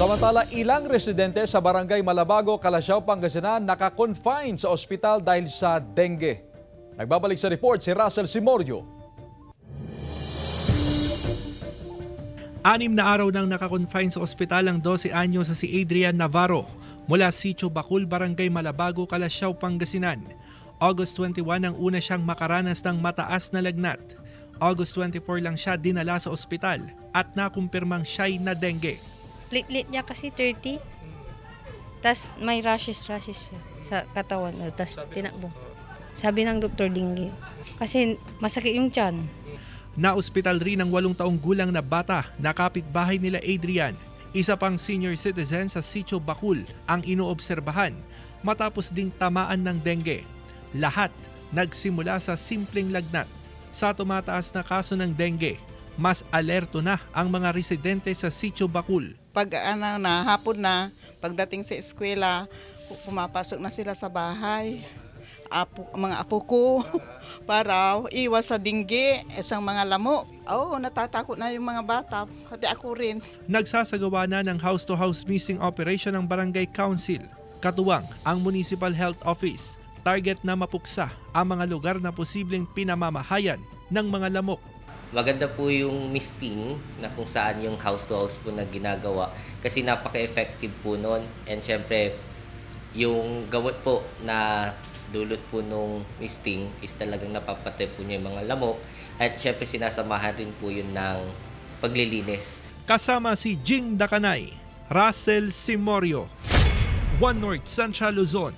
Samantala, ilang residente sa Barangay Malabago, Calasiao, Pangasinan naka-confine sa ospital dahil sa dengue. Nagbabalik sa report si Russell Simorio. 6 na araw nang naka-confine sa ospital ang 12 anyo sa si Adrian Navarro mula Sitio Bacul, Barangay Malabago, Calasiao, Pangasinan. August 21 ang una siyang makaranas ng mataas na lagnat. August 24 lang siya dinala sa ospital at nakumpirmang siya'y na dengue. Platelet niya kasi 30. Tapos may rashes sa katawan. Tapos tinakbo. Sabi ng doktor, dengue. Kasi masakit yung tiyan. Na-ospital rin ang 8 taong gulang na bata na kapitbahay nila Adrian. Isa pang senior citizen sa Sitio Bacul ang inoobserbahan matapos ding tamaan ng dengue. Lahat nagsimula sa simpleng lagnat. Sa tumataas na kaso ng dengue, mas alerto na ang mga residente sa Sitio Bacul. Pag hapon na, pagdating sa eskwela, pumapasok na sila sa bahay. Mga apo ko para iwas sa dengue, isang mga lamok. Natatakot na yung mga bata, pati ako rin. Nagsasagawa na ng house-to-house missing operation ng Barangay Council. Katuwang ang Municipal Health Office. Target na mapuksa ang mga lugar na posibleng pinamamahayan ng mga lamok. Maganda po yung misting na kung saan yung house-to-house po na ginagawa kasi napaka-effective po nun. And syempre, yung gawat po na dulot po nung misting is talagang napapatay po niya yung mga lamok. At syempre, sinasamahan rin po yun ng paglilinis. Kasama si Jing Dakanay, Russell Simorio, One North Central Luzon.